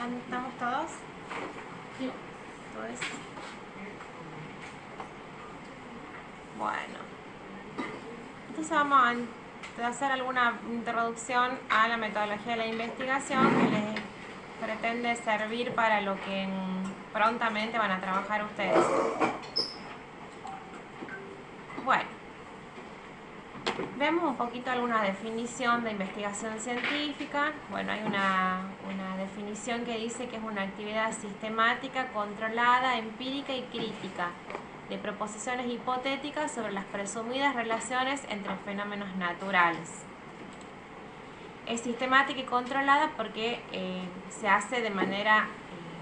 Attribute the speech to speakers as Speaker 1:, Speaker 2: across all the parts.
Speaker 1: ¿Estamos todos?
Speaker 2: Sí.
Speaker 1: ¿Todos? Bueno. Entonces vamos a hacer alguna introducción a la metodología de la investigación que les pretende servir para lo que prontamente van a trabajar ustedes. Bueno. Vemos un poquito alguna definición de investigación científica. Bueno, hay una definición que dice que es una actividad sistemática, controlada, empírica y crítica de proposiciones hipotéticas sobre las presumidas relaciones entre fenómenos naturales. Es sistemática y controlada porque se hace de manera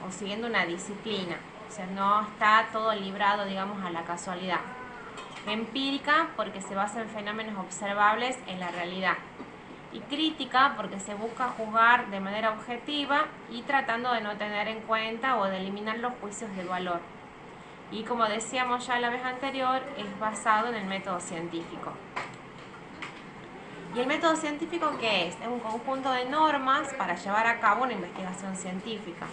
Speaker 1: o siguiendo una disciplina, o sea, no está todo librado, digamos, a la casualidad. Empírica porque se basa en fenómenos observables en la realidad. Y crítica porque se busca juzgar de manera objetiva y tratando de no tener en cuenta o de eliminar los juicios de valor. Y como decíamos ya la vez anterior, es basado en el método científico. ¿Y el método científico qué es? Es un conjunto de normas para llevar a cabo una investigación científica.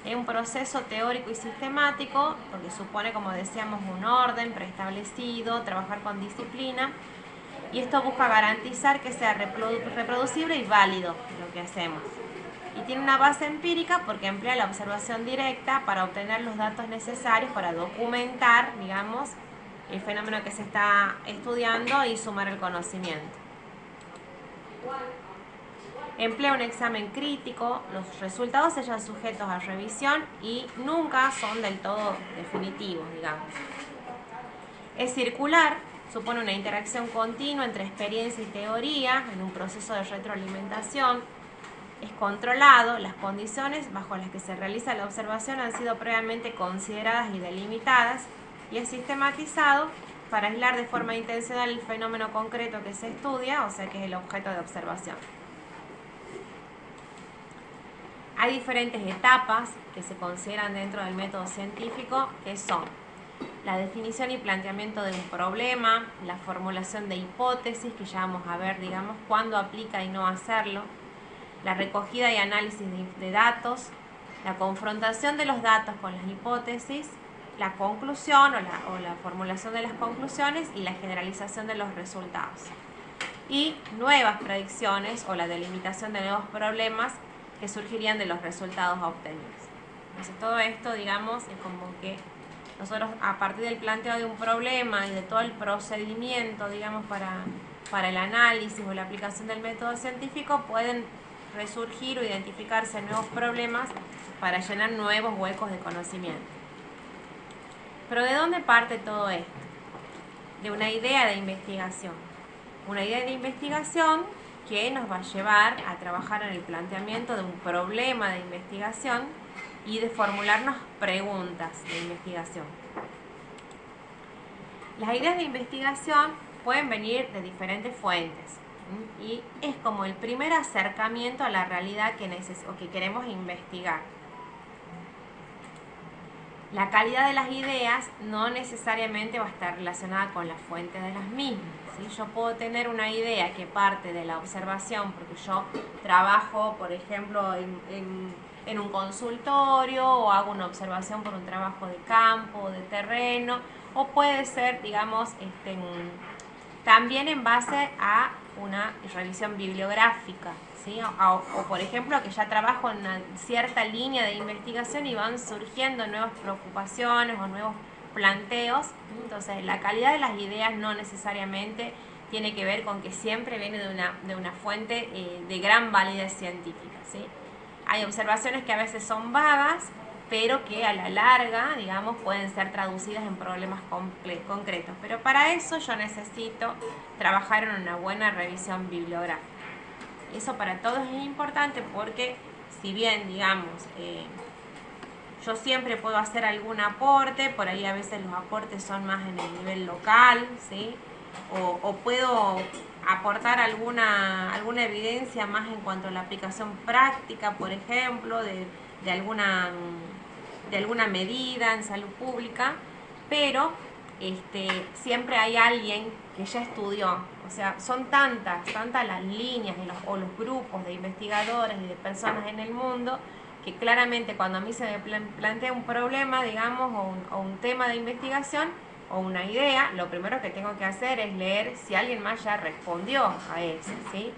Speaker 1: Es un proceso teórico y sistemático, porque supone, como decíamos, un orden preestablecido, trabajar con disciplina, y esto busca garantizar que sea reproducible y válido lo que hacemos. Y tiene una base empírica porque emplea la observación directa para obtener los datos necesarios para documentar, digamos, el fenómeno que se está estudiando y sumar el conocimiento. Emplea un examen crítico, los resultados se hallan sujetos a revisión y nunca son del todo definitivos, digamos. Es circular, supone una interacción continua entre experiencia y teoría en un proceso de retroalimentación. Es controlado, las condiciones bajo las que se realiza la observación han sido previamente consideradas y delimitadas, y es sistematizado para aislar de forma intencional el fenómeno concreto que se estudia, o sea que es el objeto de observación. Hay diferentes etapas que se consideran dentro del método científico, que son la definición y planteamiento de un problema, la formulación de hipótesis, que ya vamos a ver, digamos, cuándo aplica y no hacerlo, la recogida y análisis de datos, la confrontación de los datos con las hipótesis, la conclusión o la formulación de las conclusiones y la generalización de los resultados. Y nuevas predicciones o la delimitación de nuevos problemas que surgirían de los resultados obtenidos. Entonces todo esto, digamos, es como que nosotros a partir del planteo de un problema y de todo el procedimiento, digamos, para el análisis o la aplicación del método científico, pueden resurgir o identificarse nuevos problemas para llenar nuevos huecos de conocimiento. Pero ¿de dónde parte todo esto? De una idea de investigación. Una idea de investigación que nos va a llevar a trabajar en el planteamiento de un problema de investigación y de formularnos preguntas de investigación. Las ideas de investigación pueden venir de diferentes fuentes y es como el primer acercamiento a la realidad que queremos investigar. La calidad de las ideas no necesariamente va a estar relacionada con la fuente de las mismas. ¿Sí? Yo puedo tener una idea que parte de la observación porque yo trabajo, por ejemplo, en un consultorio o hago una observación por un trabajo de campo, de terreno, o puede ser, digamos, también en base a una revisión bibliográfica, ¿sí? O por ejemplo, que ya trabajo en una cierta línea de investigación y van surgiendo nuevas preocupaciones o nuevos planteos. Entonces, la calidad de las ideas no necesariamente tiene que ver con que siempre viene de una fuente de gran validez científica, ¿sí? Hay observaciones que a veces son vagas, pero que a la larga, digamos, pueden ser traducidas en problemas concretos. Pero para eso yo necesito trabajar en una buena revisión bibliográfica. Eso para todos es importante porque, si bien, digamos, yo siempre puedo hacer algún aporte, por ahí a veces los aportes son más en el nivel local, ¿sí? O puedo aportar alguna evidencia más en cuanto a la aplicación práctica, por ejemplo, de alguna medida en salud pública, pero siempre hay alguien que ya estudió. O sea, son tantas las líneas o los grupos de investigadores y de personas en el mundo que claramente cuando a mí se me plantea un problema, digamos, o un tema de investigación o una idea, lo primero que tengo que hacer es leer si alguien más ya respondió a eso, ¿sí?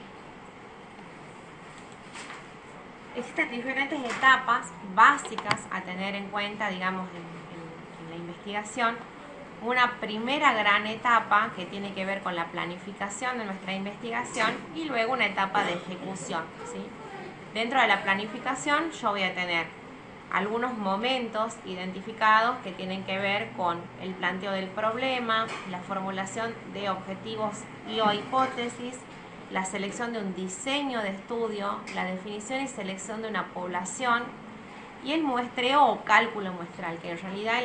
Speaker 1: Existen diferentes etapas básicas a tener en cuenta, digamos, en la investigación. Una primera gran etapa que tiene que ver con la planificación de nuestra investigación y luego una etapa de ejecución, ¿sí? Dentro de la planificación yo voy a tener algunos momentos identificados que tienen que ver con el planteo del problema, la formulación de objetivos y o hipótesis, la selección de un diseño de estudio, la definición y selección de una población y el muestreo o cálculo muestral, que en realidad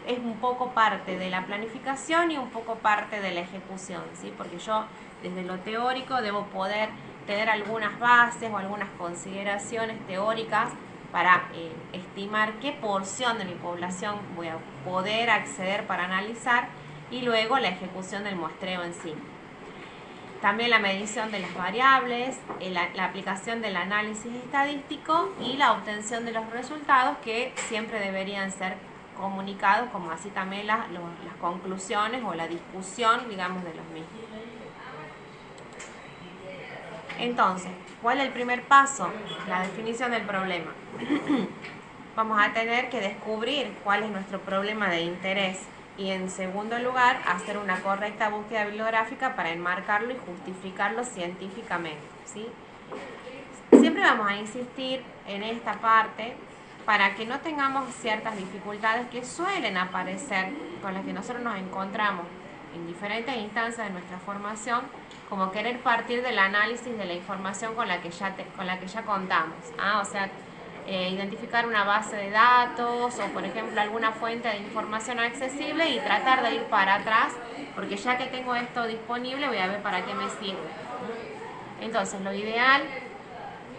Speaker 1: es un poco parte de la planificación y un poco parte de la ejecución, ¿sí? Porque yo desde lo teórico debo poder tener algunas bases o algunas consideraciones teóricas para estimar qué porción de mi población voy a poder acceder para analizar y luego la ejecución del muestreo en sí. También la medición de las variables, la aplicación del análisis estadístico y la obtención de los resultados que siempre deberían ser comunicados, como así también las conclusiones o la discusión, digamos, de los mismos. Entonces, ¿cuál es el primer paso? La definición del problema. Vamos a tener que descubrir cuál es nuestro problema de interés y en segundo lugar hacer una correcta búsqueda bibliográfica para enmarcarlo y justificarlo científicamente, ¿sí? Siempre vamos a insistir en esta parte para que no tengamos ciertas dificultades que suelen aparecer con las que nosotros nos encontramos en diferentes instancias de nuestra formación, como querer partir del análisis de la información con la que ya contamos, o sea, identificar una base de datos o por ejemplo alguna fuente de información accesible y tratar de ir para atrás porque ya que tengo esto disponible voy a ver para qué me sirve. Entonces lo ideal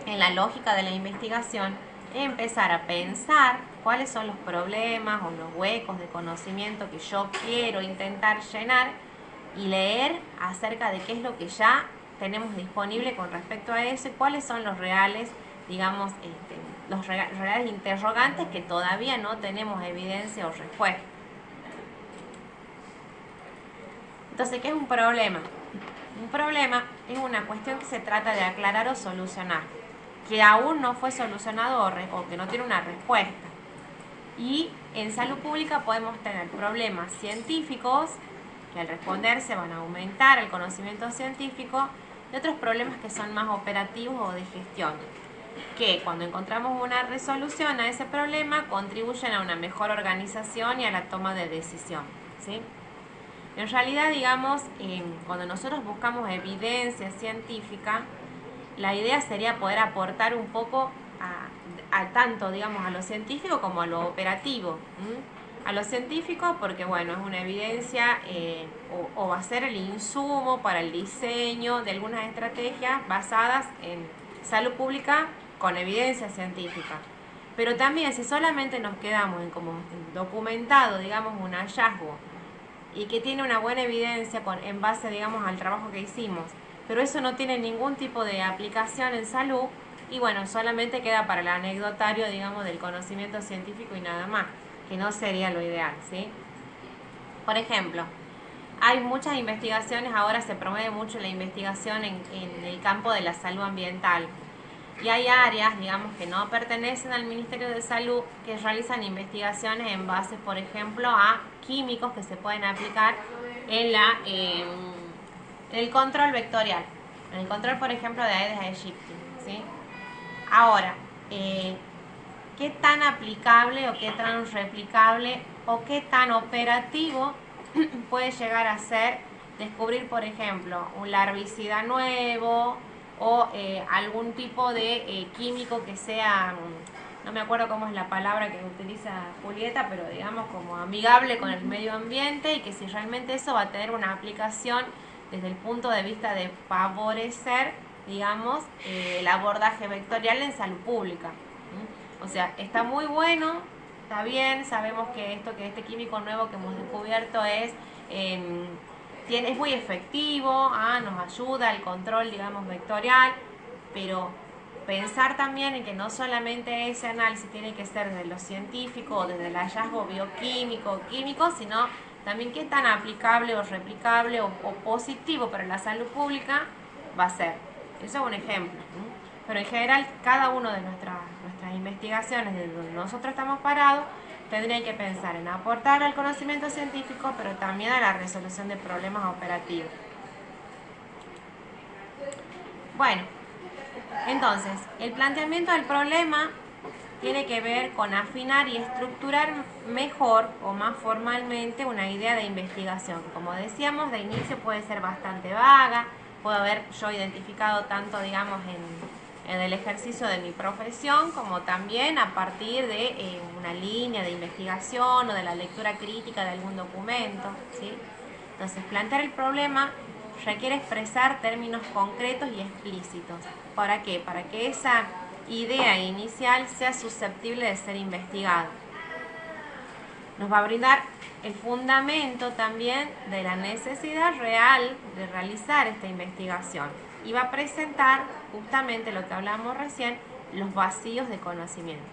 Speaker 1: en la lógica de la investigación es empezar a pensar cuáles son los problemas o los huecos de conocimiento que yo quiero intentar llenar y leer acerca de qué es lo que ya tenemos disponible con respecto a eso y cuáles son los reales, digamos, los reales interrogantes que todavía no tenemos evidencia o respuesta. Entonces, ¿qué es un problema? Un problema es una cuestión que se trata de aclarar o solucionar, que aún no fue solucionado o que no tiene una respuesta. Y en salud pública podemos tener problemas científicos que al responderse van a aumentar el conocimiento científico y otros problemas que son más operativos o de gestión, que cuando encontramos una resolución a ese problema contribuyen a una mejor organización y a la toma de decisión, ¿sí? En realidad, digamos, cuando nosotros buscamos evidencia científica, la idea sería poder aportar un poco a tanto, digamos, a lo científico como a lo operativo. A lo científico porque, bueno, es una evidencia o va a ser el insumo para el diseño de algunas estrategias basadas en salud pública con evidencia científica. Pero también si solamente nos quedamos en como documentado, digamos, un hallazgo y que tiene una buena evidencia en base, digamos, al trabajo que hicimos, pero eso no tiene ningún tipo de aplicación en salud y bueno, solamente queda para el anecdotario, digamos, del conocimiento científico y nada más, que no sería lo ideal, ¿sí? Por ejemplo, hay muchas investigaciones, ahora se promueve mucho la investigación en el campo de la salud ambiental y hay áreas, digamos, que no pertenecen al Ministerio de Salud que realizan investigaciones en base, por ejemplo, a químicos que se pueden aplicar en el control vectorial, en el control, por ejemplo, de Aedes aegypti, ¿sí? Ahora, ¿qué tan aplicable o qué tan replicable o qué tan operativo puede llegar a ser descubrir, por ejemplo, un larvicida nuevo o algún tipo de químico que sea, no me acuerdo cómo es la palabra que utiliza Julieta, pero digamos como amigable con el medio ambiente y que si realmente eso va a tener una aplicación desde el punto de vista de favorecer, digamos, el abordaje vectorial en salud pública. O sea, está muy bueno, está bien, sabemos que este químico nuevo que hemos descubierto es muy efectivo, nos ayuda al control, digamos, vectorial, pero pensar también en que no solamente ese análisis tiene que ser desde lo científico o desde el hallazgo bioquímico o químico, sino también qué tan aplicable o replicable o positivo para la salud pública va a ser. Eso es un ejemplo. Pero en general, cada una de nuestras investigaciones, desde donde nosotros estamos parados, tendrían que pensar en aportar al conocimiento científico, pero también a la resolución de problemas operativos. Bueno, entonces, el planteamiento del problema tiene que ver con afinar y estructurar mejor o más formalmente una idea de investigación. Como decíamos, de inicio puede ser bastante vaga, puedo haber yo identificado tanto, digamos, en el ejercicio de mi profesión, como también a partir de una línea de investigación o de la lectura crítica de algún documento, ¿sí? Entonces, plantear el problema requiere expresar términos concretos y explícitos. ¿Para qué? Para que esa idea inicial sea susceptible de ser investigada. Nos va a brindar el fundamento también de la necesidad real de realizar esta investigación y va a presentar justamente lo que hablamos recién, los vacíos de conocimiento.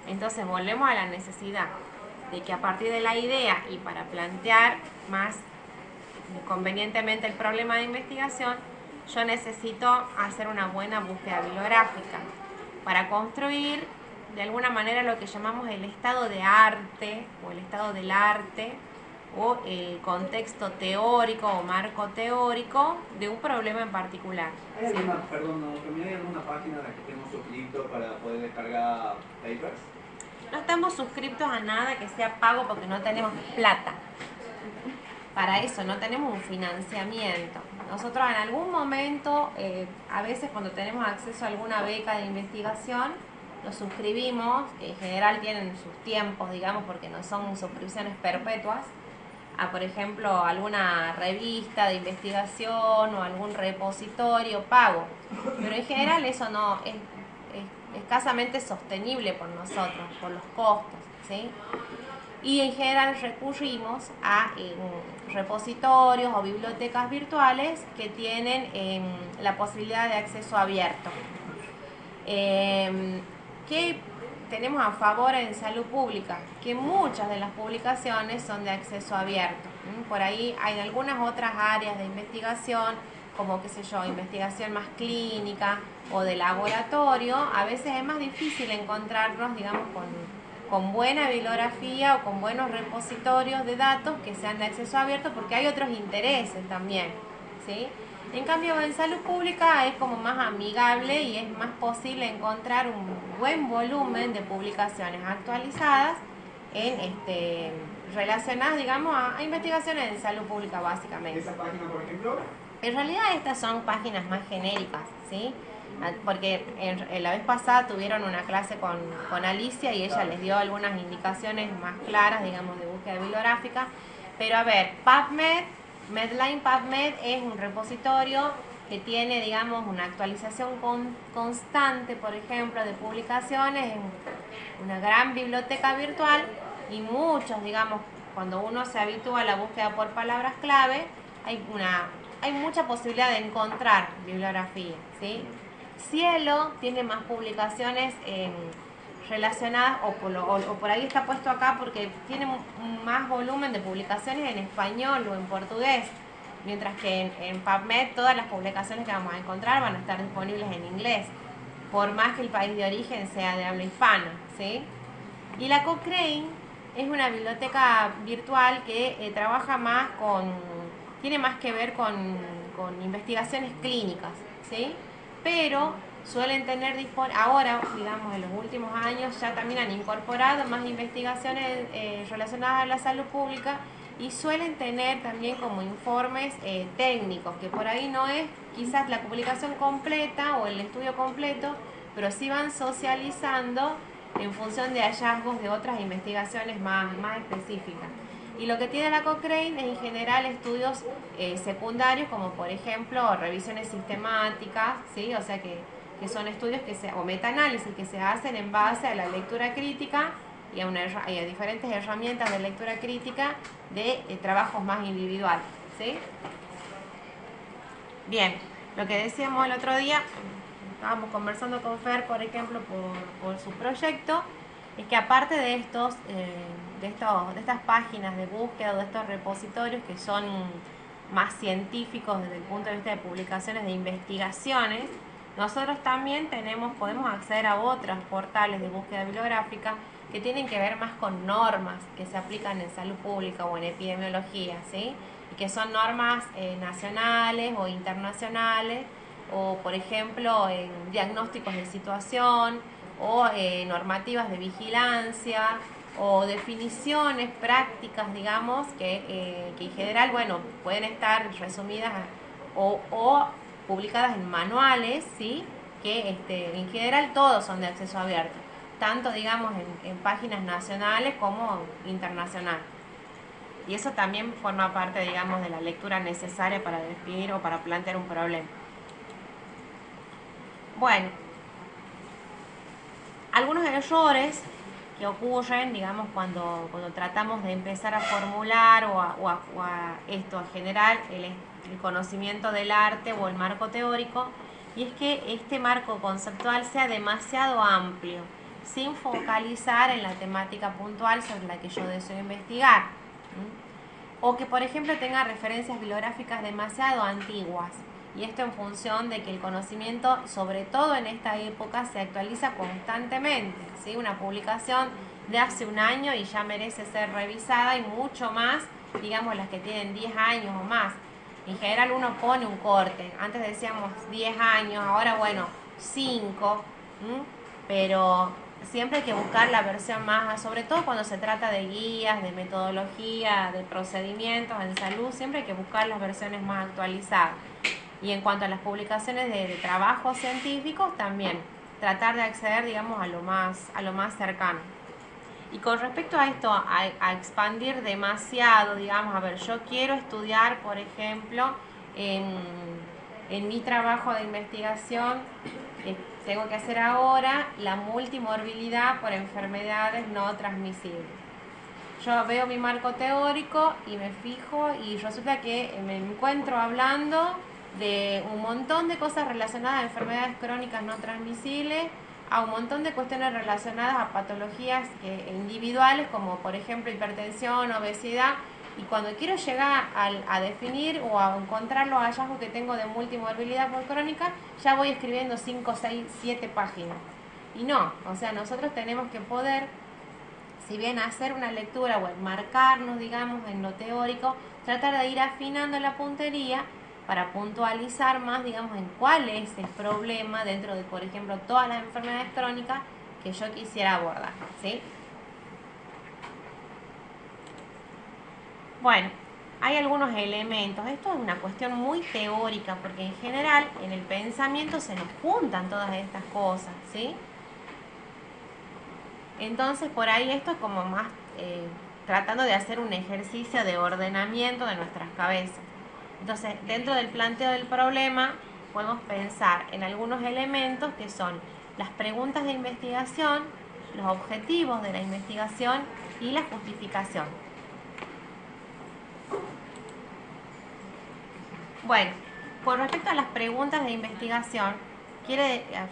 Speaker 1: Entonces volvemos a la necesidad de que a partir de la idea y para plantear más convenientemente el problema de investigación, yo necesito hacer una buena búsqueda bibliográfica para construir de alguna manera lo que llamamos el estado de arte o el estado del arte o el contexto teórico o marco teórico de un problema en particular.
Speaker 2: ¿Hay alguna, perdón, ¿hay alguna página en la que estemos suscritos para poder descargar papers?
Speaker 1: No estamos suscritos a nada que sea pago porque no tenemos plata. Para eso no tenemos un financiamiento. Nosotros en algún momento, a veces cuando tenemos acceso a alguna beca de investigación, nos suscribimos, que en general tienen sus tiempos, digamos, porque no son suscripciones perpetuas, a por ejemplo alguna revista de investigación o algún repositorio pago. Pero en general eso no es escasamente sostenible por nosotros, por los costos, ¿sí? Y en general recurrimos a repositorios o bibliotecas virtuales que tienen la posibilidad de acceso abierto. ¿Qué tenemos a favor en salud pública? Que muchas de las publicaciones son de acceso abierto. Por ahí hay algunas otras áreas de investigación, como qué sé yo, investigación más clínica o de laboratorio. A veces es más difícil encontrarnos, digamos, con buena bibliografía o con buenos repositorios de datos que sean de acceso abierto porque hay otros intereses también, ¿sí? En cambio, en salud pública es como más amigable y es más posible encontrar un buen volumen de publicaciones actualizadas relacionadas, digamos, a investigaciones en salud pública básicamente.
Speaker 2: ¿Esa página, por ejemplo?
Speaker 1: En realidad estas son páginas más genéricas, ¿sí? Porque la vez pasada tuvieron una clase con Alicia y ella les dio algunas indicaciones más claras, digamos, de búsqueda bibliográfica. Pero a ver, PubMed, Medline PubMed es un repositorio que tiene, digamos, una actualización constante, por ejemplo, de publicaciones, en una gran biblioteca virtual y muchos, digamos, cuando uno se habitúa a la búsqueda por palabras clave, hay mucha posibilidad de encontrar bibliografía, ¿sí? Cielo tiene más publicaciones relacionadas, o por ahí está puesto acá porque tiene más volumen de publicaciones en español o en portugués, mientras que en PubMed todas las publicaciones que vamos a encontrar van a estar disponibles en inglés, por más que el país de origen sea de habla hispana, ¿sí? Y la Cochrane es una biblioteca virtual que trabaja más tiene más que ver con investigaciones clínicas, ¿sí? Pero suelen tener ahora, digamos, en los últimos años ya también han incorporado más investigaciones relacionadas a la salud pública y suelen tener también como informes técnicos, que por ahí no es quizás la publicación completa o el estudio completo, pero sí van socializando en función de hallazgos de otras investigaciones más específicas. Y lo que tiene la Cochrane es en general estudios secundarios, como por ejemplo revisiones sistemáticas, ¿sí? O sea que son estudios o metaanálisis que se hacen en base a la lectura crítica y a diferentes herramientas de lectura crítica de trabajos más individuales, ¿sí? Bien, Lo que decíamos el otro día, estábamos conversando con Fer, por ejemplo, por su proyecto, es que aparte de estas páginas de búsqueda o de estos repositorios que son más científicos desde el punto de vista de publicaciones de investigaciones, nosotros también podemos acceder a otros portales de búsqueda bibliográfica que tienen que ver más con normas que se aplican en salud pública o en epidemiología, ¿sí? Y que son normas nacionales o internacionales, o por ejemplo en diagnósticos de situación, o normativas de vigilancia, o definiciones prácticas, digamos, que en general, bueno, pueden estar resumidas o publicadas en manuales, ¿sí? Que en general todos son de acceso abierto, tanto, digamos, en páginas nacionales como internacionales. Y eso también forma parte, digamos, de la lectura necesaria para definir o para plantear un problema. Bueno, algunos errores que ocurren, digamos, cuando tratamos de empezar a formular o a generar el conocimiento del arte o el marco teórico, y es que este marco conceptual sea demasiado amplio, sin focalizar en la temática puntual sobre la que yo deseo investigar. O que, por ejemplo, tenga referencias bibliográficas demasiado antiguas. Y esto en función de que el conocimiento, sobre todo en esta época, se actualiza constantemente, ¿sí? Una publicación de hace un año y ya merece ser revisada, y mucho más, digamos, las que tienen 10 años o más. En general uno pone un corte. Antes decíamos 10 años, ahora bueno, 5. Pero siempre hay que buscar la versión más, sobre todo cuando se trata de guías, de metodología, de procedimientos en salud, siempre hay que buscar las versiones más actualizadas. Y en cuanto a las publicaciones de trabajos científicos, también tratar de acceder, digamos, a lo más cercano. Y con respecto a esto, a expandir demasiado, digamos, a ver, yo quiero estudiar, por ejemplo, en mi trabajo de investigación, que tengo que hacer ahora, la multimorbilidad por enfermedades no transmisibles. Yo veo mi marco teórico y me fijo y resulta que me encuentro hablando de un montón de cosas relacionadas a enfermedades crónicas no transmisibles, a un montón de cuestiones relacionadas a patologías individuales, como por ejemplo hipertensión, obesidad, y cuando quiero llegar a definir o a encontrar los hallazgos que tengo de multimorbilidad por crónica, ya voy escribiendo 5, 6, 7 páginas. Y no, o sea, nosotros tenemos que poder, si bien hacer una lectura o enmarcarnos, digamos, en lo teórico, tratar de ir afinando la puntería para puntualizar más, digamos, en cuál es el problema dentro de, por ejemplo, todas las enfermedades crónicas que yo quisiera abordar, ¿sí? Bueno, hay algunos elementos. Esto es una cuestión muy teórica, porque en general en el pensamiento se nos juntan todas estas cosas, ¿sí? Entonces, por ahí esto es como más tratando de hacer un ejercicio de ordenamiento de nuestras cabezas. Entonces, dentro del planteo del problema, podemos pensar en algunos elementos que son las preguntas de investigación, los objetivos de la investigación y la justificación. Bueno, con respecto a las preguntas de investigación,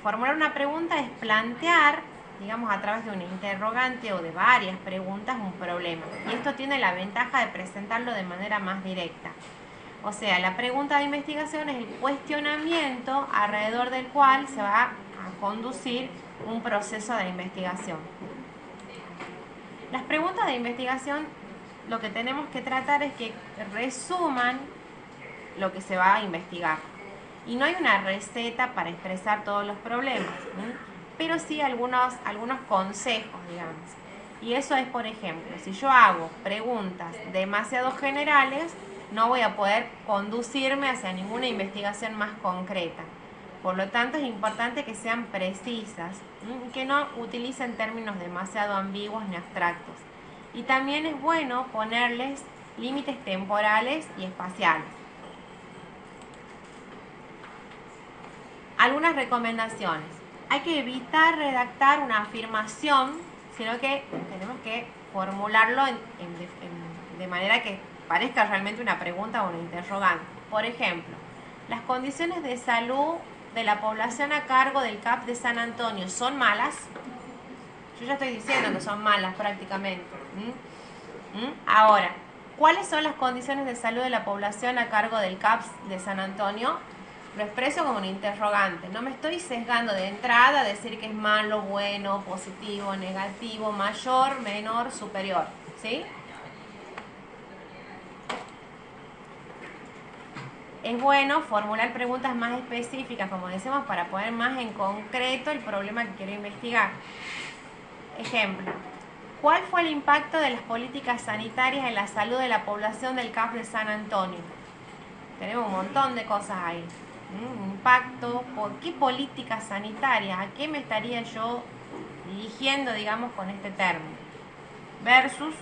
Speaker 1: formular una pregunta es plantear, digamos, a través de un interrogante o de varias preguntas, un problema. Y esto tiene la ventaja de presentarlo de manera más directa. O sea, la pregunta de investigación es el cuestionamiento alrededor del cual se va a conducir un proceso de investigación. Las preguntas de investigación, lo que tenemos que tratar es que resuman lo que se va a investigar. Y no hay una receta para expresar todos los problemas, pero sí algunos consejos, digamos. Y eso es, por ejemplo, si yo hago preguntas demasiado generales, no voy a poder conducirme hacia ninguna investigación más concreta. Por lo tanto, es importante que sean precisas y que no utilicen términos demasiado ambiguos ni abstractos. Y también es bueno ponerles límites temporales y espaciales. Algunas recomendaciones. Hay que evitar redactar una afirmación, sino que tenemos que formularlo de manera que parezca realmente una pregunta o una interrogante. Por ejemplo, ¿las condiciones de salud de la población a cargo del CAPS de San Antonio son malas? Yo ya estoy diciendo que son malas prácticamente. Ahora, ¿cuáles son las condiciones de salud de la población a cargo del CAPS de San Antonio? Lo expreso como un interrogante. No me estoy sesgando de entrada a decir que es malo, bueno, positivo, negativo, mayor, menor, superior. ¿Sí? Es bueno formular preguntas más específicas, como decimos, para poner más en concreto el problema que quiero investigar. Ejemplo, ¿cuál fue el impacto de las políticas sanitarias en la salud de la población del CAPS de San Antonio? Tenemos un montón de cosas ahí. Impacto, ¿por qué políticas sanitarias? ¿A qué me estaría yo dirigiendo, digamos, con este término? Versus,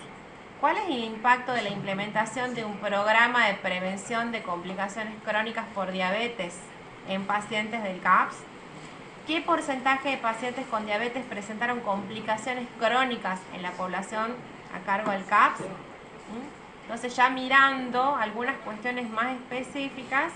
Speaker 1: ¿cuál es el impacto de la implementación de un programa de prevención de complicaciones crónicas por diabetes en pacientes del CAPS? ¿Qué porcentaje de pacientes con diabetes presentaron complicaciones crónicas en la población a cargo del CAPS? Entonces, ya mirando algunas cuestiones más específicas,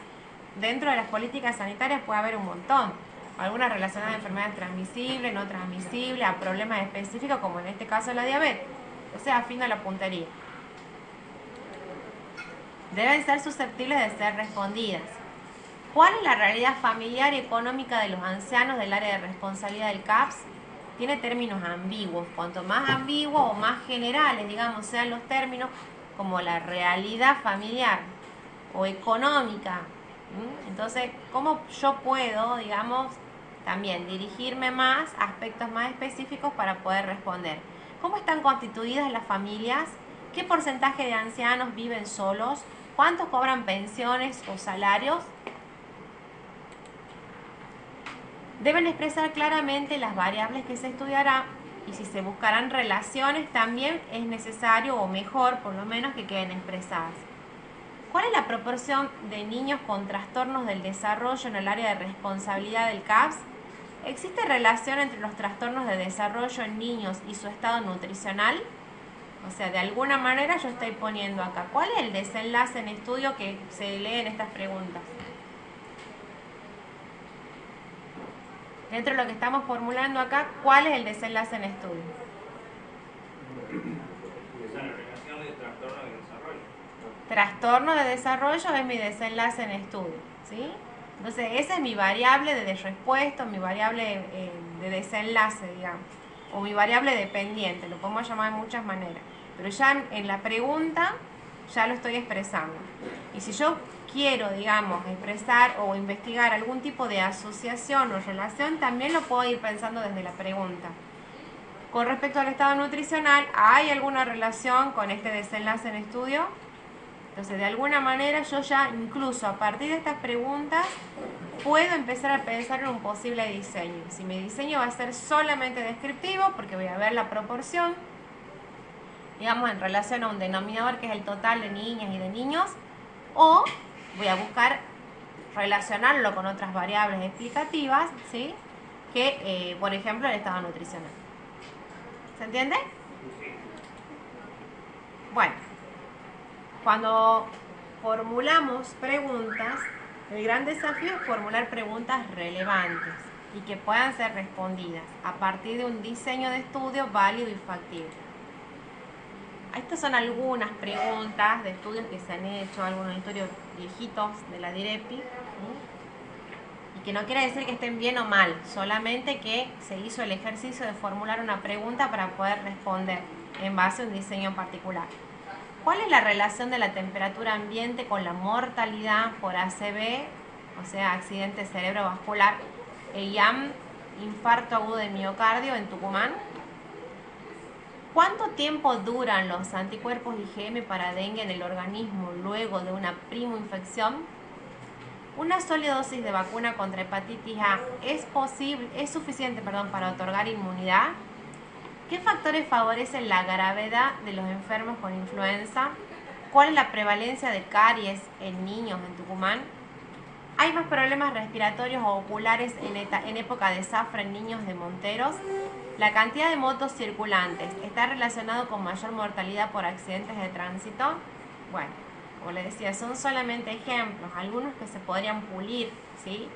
Speaker 1: dentro de las políticas sanitarias puede haber un montón. Algunas relacionadas a enfermedades transmisibles, no transmisibles, a problemas específicos, como en este caso la diabetes. O sea, afina la puntería. Deben ser susceptibles de ser respondidas. ¿Cuál es la realidad familiar y económica de los ancianos del área de responsabilidad del CAPS? Tiene términos ambiguos. Cuanto más ambiguos o más generales, digamos, sean los términos, como la realidad familiar o económica. Entonces, ¿cómo yo puedo, digamos, también dirigirme más a aspectos más específicos para poder responder? ¿Cómo están constituidas las familias? ¿Qué porcentaje de ancianos viven solos? ¿Cuántos cobran pensiones o salarios? Deben expresar claramente las variables que se estudiará y si se buscarán relaciones también es necesario o mejor por lo menos que queden expresadas. ¿Cuál es la proporción de niños con trastornos del desarrollo en el área de responsabilidad del CAPS? ¿Existe relación entre los trastornos de desarrollo en niños y su estado nutricional? O sea, de alguna manera yo estoy poniendo acá, ¿cuál es el desenlace en estudio que se lee en estas preguntas? Dentro de lo que estamos formulando acá, ¿cuál es el desenlace en estudio?
Speaker 3: La relación de trastorno de desarrollo.
Speaker 1: Trastorno de desarrollo es mi desenlace en estudio, ¿sí? Entonces, esa es mi variable de respuesta, mi variable de desenlace, digamos, o mi variable dependiente, lo podemos llamar de muchas maneras. Pero ya en la pregunta ya lo estoy expresando. Y si yo quiero, digamos, expresar o investigar algún tipo de asociación o relación, también lo puedo ir pensando desde la pregunta. Con respecto al estado nutricional, ¿hay alguna relación con este desenlace en estudio? Entonces, de alguna manera, yo ya incluso a partir de estas preguntas puedo empezar a pensar en un posible diseño. Si mi diseño va a ser solamente descriptivo, porque voy a ver la proporción, digamos, en relación a un denominador que es el total de niñas y de niños, o voy a buscar relacionarlo con otras variables explicativas, ¿sí? Que, por ejemplo, el estado nutricional. ¿Se entiende? Bueno, cuando formulamos preguntas, el gran desafío es formular preguntas relevantes y que puedan ser respondidas a partir de un diseño de estudio válido y factible. Estas son algunas preguntas de estudios que se han hecho, algunos estudios viejitos de la DIREPI, ¿sí? Y que no quiere decir que estén bien o mal, solamente que se hizo el ejercicio de formular una pregunta para poder responder en base a un diseño en particular. ¿Cuál es la relación de la temperatura ambiente con la mortalidad por ACV, o sea, accidente cerebrovascular, EIAM, infarto agudo de miocardio en Tucumán? ¿Cuánto tiempo duran los anticuerpos IgM para dengue en el organismo luego de una primoinfección? ¿Una sola dosis de vacuna contra hepatitis A es suficiente para otorgar inmunidad? ¿Qué factores favorecen la gravedad de los enfermos con influenza? ¿Cuál es la prevalencia de caries en niños en Tucumán? ¿Hay más problemas respiratorios o oculares en época de zafra en niños de Monteros? ¿La cantidad de motos circulantes está relacionado con mayor mortalidad por accidentes de tránsito? Bueno, como les decía, son solamente ejemplos, algunos que se podrían pulir, ¿sí?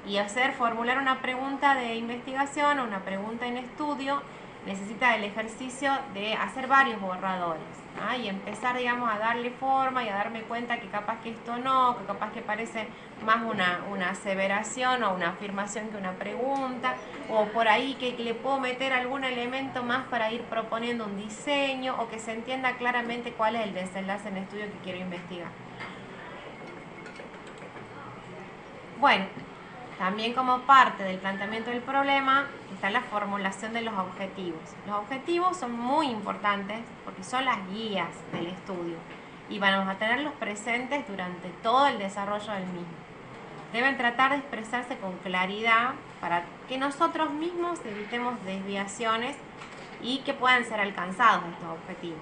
Speaker 1: Y formular una pregunta de investigación o una pregunta en estudio necesita el ejercicio de hacer varios borradores, ¿ah? Y empezar, digamos, a darle forma y a darme cuenta que capaz que esto no, que capaz que parece más una aseveración o una afirmación que una pregunta, o por ahí que le puedo meter algún elemento más para ir proponiendo un diseño o que se entienda claramente cuál es el desenlace en estudio que quiero investigar. Bueno, también como parte del planteamiento del problema está la formulación de los objetivos. Los objetivos son muy importantes porque son las guías del estudio y vamos a tenerlos presentes durante todo el desarrollo del mismo. Deben tratar de expresarse con claridad para que nosotros mismos evitemos desviaciones y que puedan ser alcanzados estos objetivos.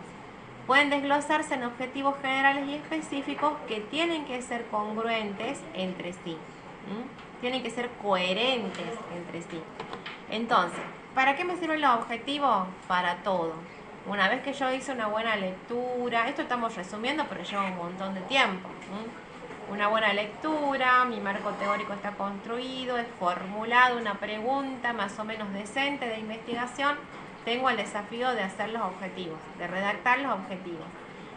Speaker 1: Pueden desglosarse en objetivos generales y específicos que tienen que ser congruentes entre sí. Tienen que ser coherentes entre sí. Entonces, ¿para qué me sirven los objetivos? Para todo. Una vez que yo hice una buena lectura, esto estamos resumiendo, pero lleva un montón de tiempo. Una buena lectura, mi marco teórico está construido, he formulado una pregunta más o menos decente de investigación, tengo el desafío de hacer los objetivos, de redactar los objetivos.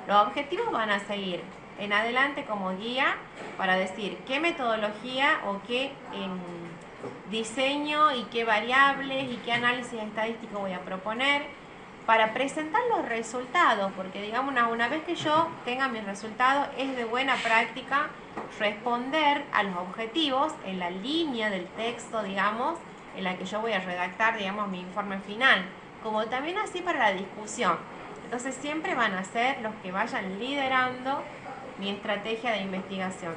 Speaker 1: Los objetivos van a seguir en adelante como guía para decir qué metodología o qué diseño y qué variables y qué análisis estadístico voy a proponer para presentar los resultados, porque digamos una vez que yo tenga mis resultados es de buena práctica responder a los objetivos en la línea del texto, digamos, en la que yo voy a redactar, digamos, mi informe final, como también así para la discusión. Entonces siempre van a ser los que vayan liderando mi estrategia de investigación.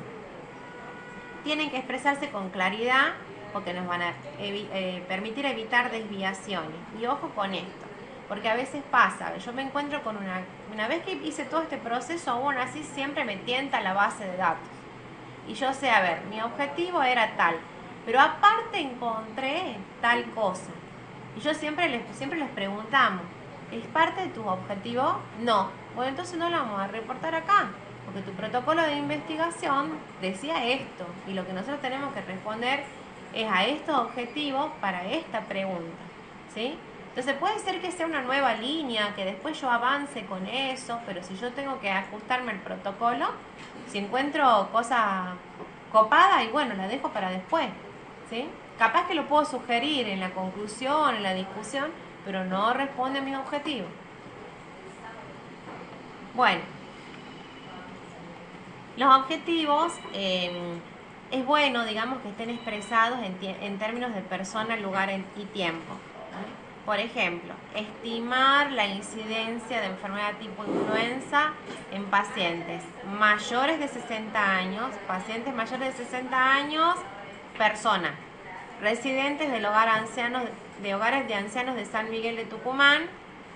Speaker 1: Tienen que expresarse con claridad porque nos van a permitir evitar desviaciones. Y ojo con esto, porque a veces pasa, yo me encuentro con una vez que hice todo este proceso, aún así siempre me tienta la base de datos. Y yo sé, a ver, mi objetivo era tal, pero aparte encontré tal cosa. Y yo siempre les preguntamos, ¿es parte de tu objetivo? No. Bueno, entonces no lo vamos a reportar acá, porque tu protocolo de investigación decía esto, y lo que nosotros tenemos que responder es a estos objetivos para esta pregunta, ¿sí? Entonces puede ser que sea una nueva línea, que después yo avance con eso, pero si yo tengo que ajustarme el protocolo, si encuentro cosa copada, y bueno, la dejo para después, ¿sí? Capaz que lo puedo sugerir en la conclusión, en la discusión, pero no responde a mis objetivos. Bueno, los objetivos es bueno, digamos, que estén expresados en términos de persona, lugar y tiempo. Por ejemplo, estimar la incidencia de enfermedad tipo influenza en pacientes mayores de 60 años, pacientes mayores de 60 años, persona, residentes del hogares de ancianos de San Miguel de Tucumán,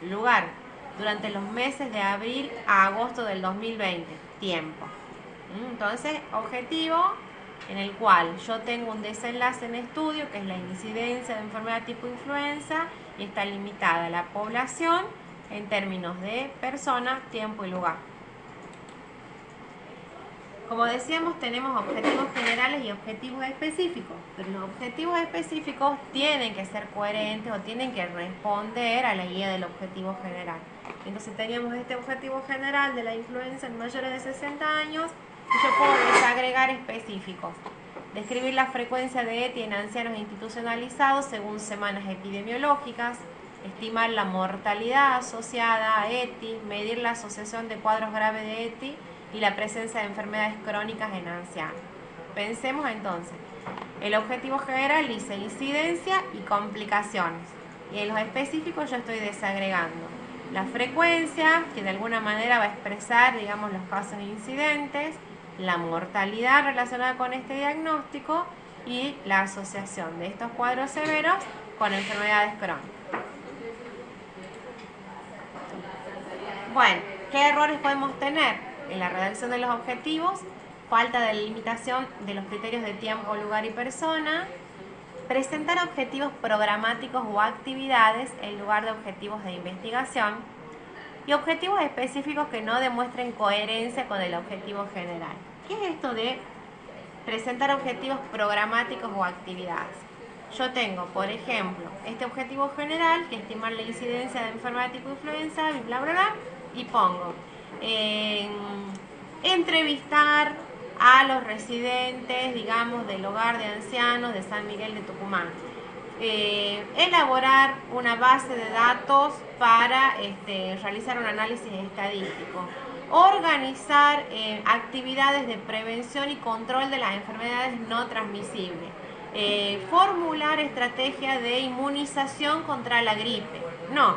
Speaker 1: lugar, durante los meses de abril a agosto del 2020, tiempo. Entonces, objetivo en el cual yo tengo un desenlace en estudio, que es la incidencia de enfermedad tipo influenza, y está limitada a la población en términos de persona, tiempo y lugar. Como decíamos, tenemos objetivos generales y objetivos específicos, pero los objetivos específicos tienen que ser coherentes o tienen que responder a la guía del objetivo general. Entonces teníamos este objetivo general de la influenza en mayores de 60 años, y yo puedo desagregar específicos. Describir la frecuencia de ETI en ancianos institucionalizados según semanas epidemiológicas, estimar la mortalidad asociada a ETI, medir la asociación de cuadros graves de ETI y la presencia de enfermedades crónicas en ancianos. Pensemos entonces, el objetivo general dice incidencia y complicaciones, y en los específicos yo estoy desagregando la frecuencia, que de alguna manera va a expresar, digamos, los casos incidentes, la mortalidad relacionada con este diagnóstico y la asociación de estos cuadros severos con enfermedades crónicas. Bueno, ¿qué errores podemos tener en la redacción de los objetivos? Falta de limitación de los criterios de tiempo, lugar y persona. Presentar objetivos programáticos o actividades en lugar de objetivos de investigación. y objetivos específicos que no demuestren coherencia con el objetivo general. ¿Qué es esto de presentar objetivos programáticos o actividades? Yo tengo, por ejemplo, este objetivo general, que es estimar la incidencia de enfermedad tipo influenza, y bla, bla, bla, y pongo entrevistar a los residentes, digamos, del hogar de ancianos de San Miguel de Tucumán. Elaborar una base de datos para realizar un análisis estadístico. Organizar actividades de prevención y control de las enfermedades no transmisibles. Formular estrategias de inmunización contra la gripe. No,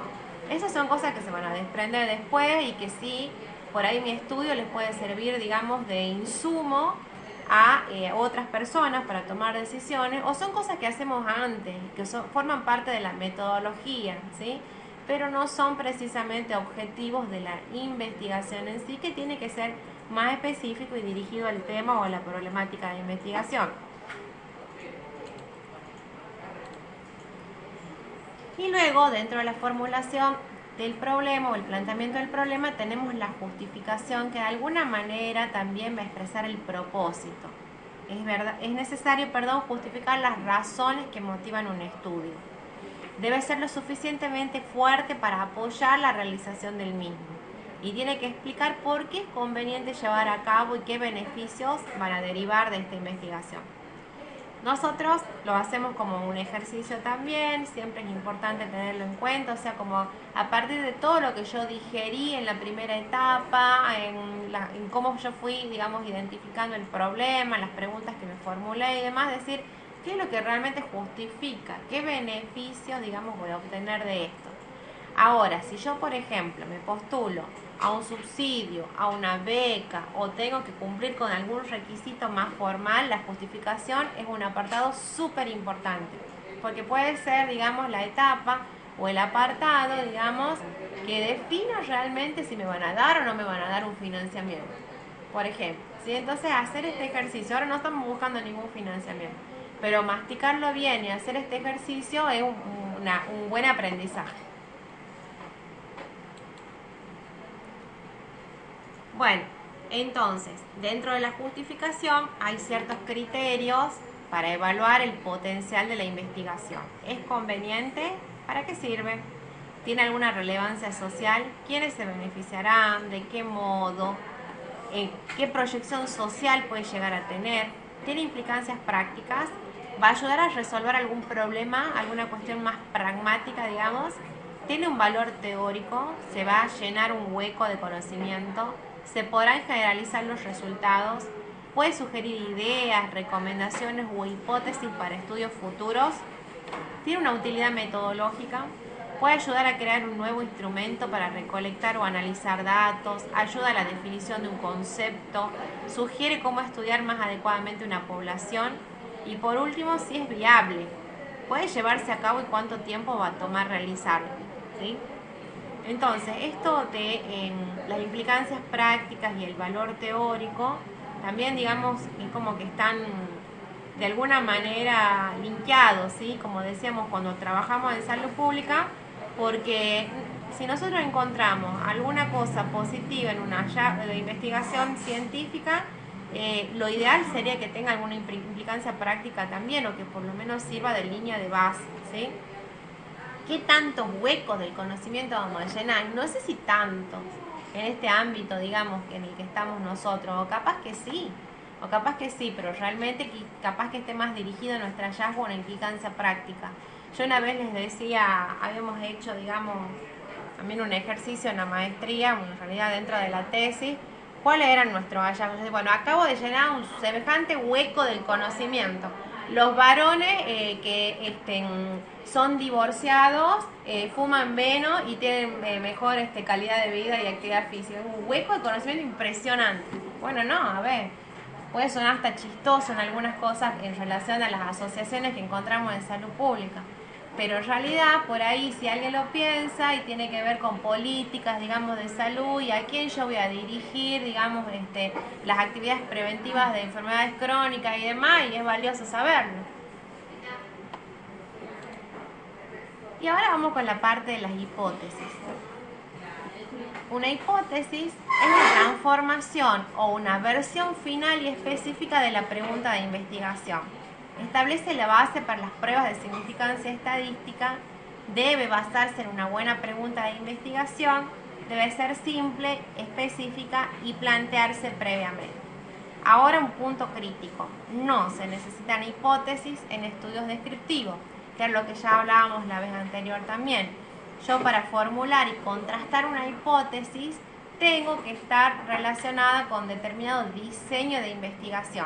Speaker 1: esas son cosas que se van a desprender después y que sí, por ahí mi estudio les puede servir, digamos, de insumo a otras personas para tomar decisiones, o son cosas que hacemos antes, que forman parte de la metodología, ¿sí? Pero no son precisamente objetivos de la investigación en sí, que tiene que ser más específico y dirigido al tema o a la problemática de investigación. Y luego, dentro de la formulación del problema o el planteamiento del problema, tenemos la justificación, que de alguna manera también va a expresar el propósito. Es necesario, justificar las razones que motivan un estudio. Debe ser lo suficientemente fuerte para apoyar la realización del mismo. Y tiene que explicar por qué es conveniente llevar a cabo y qué beneficios van a derivar de esta investigación. Nosotros lo hacemos como un ejercicio también, siempre es importante tenerlo en cuenta, o sea, como a partir de todo lo que yo digerí en la primera etapa, en cómo yo fui, digamos, identificando el problema, las preguntas que me formulé y demás, decir qué es lo que realmente justifica, qué beneficios, digamos, voy a obtener de esto. Ahora, si yo, por ejemplo, me postulo a un subsidio, a una beca, o tengo que cumplir con algún requisito más formal, la justificación es un apartado súper importante, porque puede ser, digamos, la etapa o el apartado, digamos, que defina realmente si me van a dar o no me van a dar un financiamiento, por ejemplo. ¿Sí? Entonces, hacer este ejercicio, ahora no estamos buscando ningún financiamiento, pero masticarlo bien y hacer este ejercicio es un buen aprendizaje. Bueno, entonces, dentro de la justificación hay ciertos criterios para evaluar el potencial de la investigación. ¿Es conveniente? ¿Para qué sirve? ¿Tiene alguna relevancia social? ¿Quiénes se beneficiarán? ¿De qué modo? ¿Qué proyección social puede llegar a tener? ¿Tiene implicancias prácticas? ¿Va a ayudar a resolver algún problema, alguna cuestión más pragmática, digamos? ¿Tiene un valor teórico? ¿Se va a llenar un hueco de conocimiento? ¿Se podrán generalizar los resultados? ¿Puede sugerir ideas, recomendaciones o hipótesis para estudios futuros? ¿Tiene una utilidad metodológica? ¿Puede ayudar a crear un nuevo instrumento para recolectar o analizar datos? ¿Ayuda a la definición de un concepto? ¿Sugiere cómo estudiar más adecuadamente una población? Y por último, si es viable. ¿Puede llevarse a cabo y cuánto tiempo va a tomar realizarlo? ¿Sí? Entonces, esto de las implicancias prácticas y el valor teórico, también, digamos, es como que están de alguna manera linkeados, ¿sí? Como decíamos cuando trabajamos en salud pública, porque si nosotros encontramos alguna cosa positiva en una investigación científica, lo ideal sería que tenga alguna implicancia práctica también, o que por lo menos sirva de línea de base, ¿sí? ¿Qué tantos huecos del conocimiento vamos a llenar? No sé si tantos en este ámbito, digamos, en el que estamos nosotros, o capaz que sí, pero realmente capaz que esté más dirigido a nuestro hallazgo en implicancia práctica. Yo una vez les decía, habíamos hecho, digamos, también un ejercicio en la maestría, en realidad dentro de la tesis, ¿cuáles eran nuestros hallazgos? Bueno, acabo de llenar un semejante hueco del conocimiento. Los varones que son divorciados, fuman menos y tienen mejor calidad de vida y actividad física. Un hueco de conocimiento impresionante. Bueno, no, a ver, puede sonar hasta chistoso en algunas cosas en relación a las asociaciones que encontramos en salud pública. Pero en realidad, por ahí, si alguien lo piensa y tiene que ver con políticas, digamos, de salud y a quién yo voy a dirigir, digamos, las actividades preventivas de enfermedades crónicas y demás, y es valioso saberlo. Y ahora vamos con la parte de las hipótesis. Una hipótesis es la transformación o una versión final y específica de la pregunta de investigación. Establece la base para las pruebas de significancia estadística, debe basarse en una buena pregunta de investigación, debe ser simple, específica y plantearse previamente. Ahora un punto crítico, no se necesitan hipótesis en estudios descriptivos, que es lo que ya hablábamos la vez anterior también. Yo para formular y contrastar una hipótesis tengo que estar relacionada con determinado diseño de investigación.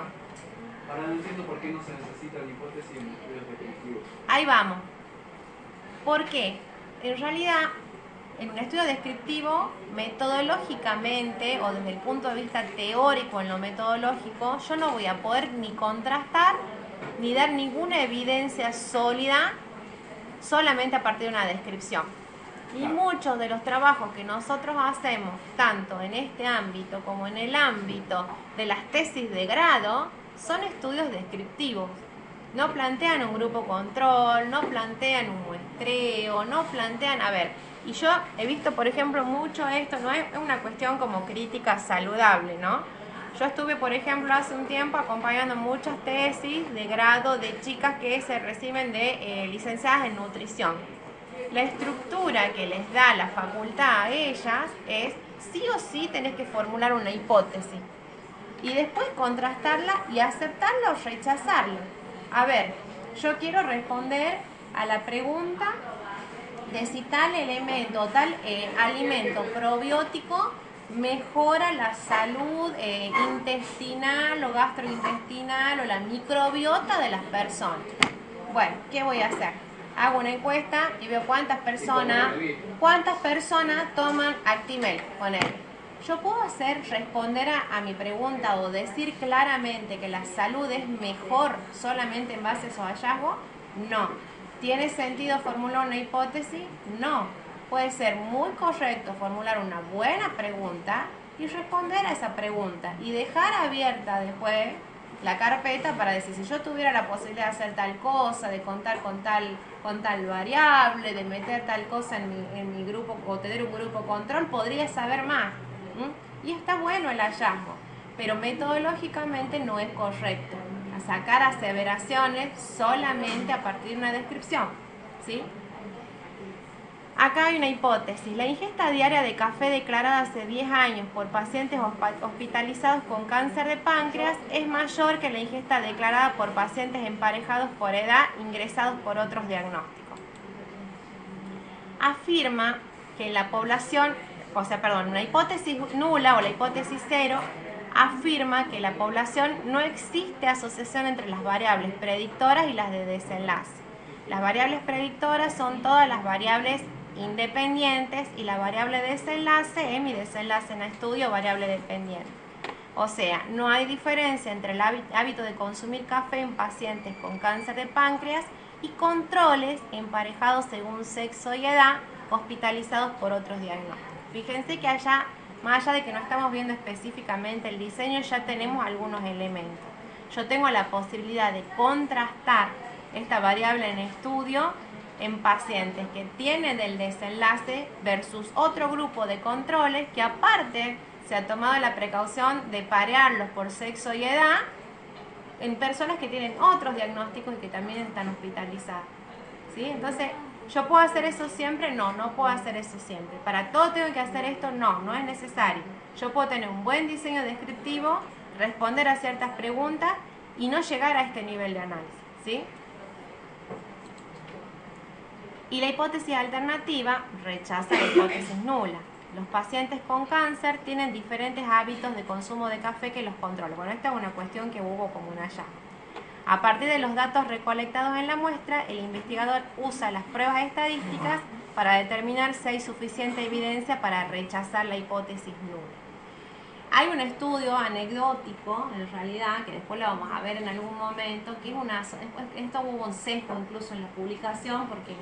Speaker 2: Ahora no entiendo por qué no se necesita la hipótesis en estudios descriptivos.
Speaker 1: Ahí vamos. ¿Por qué? En realidad, en un estudio descriptivo, metodológicamente o desde el punto de vista teórico en lo metodológico, yo no voy a poder ni contrastar ni dar ninguna evidencia sólida solamente a partir de una descripción. Y muchos de los trabajos que nosotros hacemos, tanto en este ámbito como en el ámbito de las tesis de grado, son estudios descriptivos. No plantean un grupo control, no plantean un muestreo, no plantean... A ver, y yo he visto, por ejemplo, mucho esto, no es una cuestión como crítica saludable, ¿no? Yo estuve, por ejemplo, hace un tiempo acompañando muchas tesis de grado de chicas que se reciben de licenciadas en nutrición. La estructura que les da la facultad a ellas es sí o sí tenés que formular una hipótesis y después contrastarla y aceptarla o rechazarla. A ver, yo quiero responder a la pregunta de si tal elemento, tal alimento probiótico mejora la salud intestinal o gastrointestinal o la microbiota de las personas. Bueno, ¿qué voy a hacer? Hago una encuesta y veo cuántas personas toman Actimel con él. ¿Yo puedo responder a mi pregunta o decir claramente que la salud es mejor solamente en base a esos hallazgos? No. ¿Tiene sentido formular una hipótesis? No. Puede ser muy correcto formular una buena pregunta y responder a esa pregunta y dejar abierta después la carpeta para decir, si yo tuviera la posibilidad de hacer tal cosa, de contar con tal variable, de meter tal cosa en mi grupo o tener un grupo control, podría saber más. Y está bueno el hallazgo, pero metodológicamente no es correcto sacar aseveraciones solamente a partir de una descripción, ¿sí? Acá hay una hipótesis. La ingesta diaria de café declarada hace 10 años por pacientes hospitalizados con cáncer de páncreas es mayor que la ingesta declarada por pacientes emparejados por edad ingresados por otros diagnósticos. Afirma que la población, una hipótesis nula o la hipótesis cero afirma que la población no existe asociación entre las variables predictoras y las de desenlace. Las variables predictoras son todas las variables independientes y la variable desenlace es mi desenlace en estudio variable dependiente. O sea, no hay diferencia entre el hábito de consumir café en pacientes con cáncer de páncreas y controles emparejados según sexo y edad hospitalizados por otros diagnósticos. Fíjense que allá, más allá de que no estamos viendo específicamente el diseño, ya tenemos algunos elementos. Yo tengo la posibilidad de contrastar esta variable en estudio en pacientes que tienen el desenlace versus otro grupo de controles que aparte se ha tomado la precaución de parearlos por sexo y edad en personas que tienen otros diagnósticos y que también están hospitalizadas. ¿Sí? Entonces, ¿yo puedo hacer eso siempre? No, no puedo hacer eso siempre. ¿Para todo tengo que hacer esto? No, no es necesario. Yo puedo tener un buen diseño descriptivo, responder a ciertas preguntas y no llegar a este nivel de análisis. ¿Sí? Y la hipótesis alternativa rechaza la hipótesis nula. Los pacientes con cáncer tienen diferentes hábitos de consumo de café que los controles. Bueno, esta es una cuestión que hubo como un hallazgo. A partir de los datos recolectados en la muestra, el investigador usa las pruebas estadísticas para determinar si hay suficiente evidencia para rechazar la hipótesis nula. Hay un estudio anecdótico, en realidad, que después lo vamos a ver en algún momento, que es esto hubo un sesgo incluso en la publicación, porque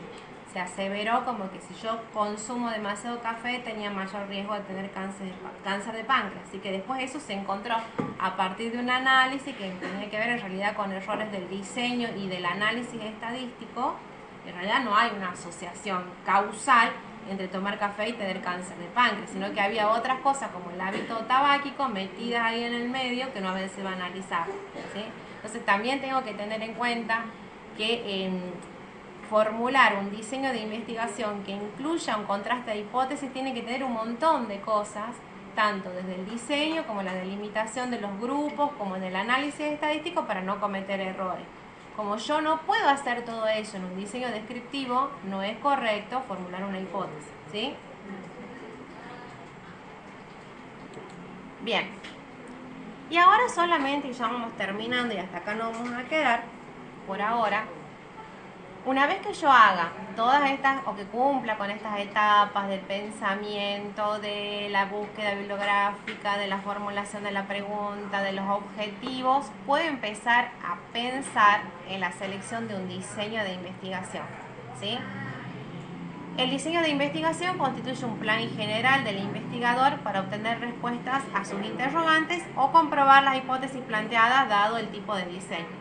Speaker 1: se aseveró como que si yo consumo demasiado café tenía mayor riesgo de tener cáncer de páncreas. Así que después eso se encontró a partir de un análisis que tenía que ver en realidad con errores del diseño y del análisis estadístico. En realidad no hay una asociación causal entre tomar café y tener cáncer de páncreas, sino que había otras cosas como el hábito tabáquico metidas ahí en el medio que no a veces se va a analizar, ¿sí? Entonces también tengo que tener en cuenta que formular un diseño de investigación que incluya un contraste de hipótesis tiene que tener un montón de cosas, tanto desde el diseño como la delimitación de los grupos, como en el análisis estadístico para no cometer errores. Como yo no puedo hacer todo eso en un diseño descriptivo, no es correcto formular una hipótesis, ¿sí? Bien. Y ahora solamente, ya vamos terminando y hasta acá nos vamos a quedar por ahora. Una vez que yo haga todas estas, o que cumpla con estas etapas del pensamiento, de la búsqueda bibliográfica, de la formulación de la pregunta, de los objetivos, puedo empezar a pensar en la selección de un diseño de investigación, ¿sí? El diseño de investigación constituye un plan general del investigador para obtener respuestas a sus interrogantes o comprobar las hipótesis planteadas dado el tipo de diseño.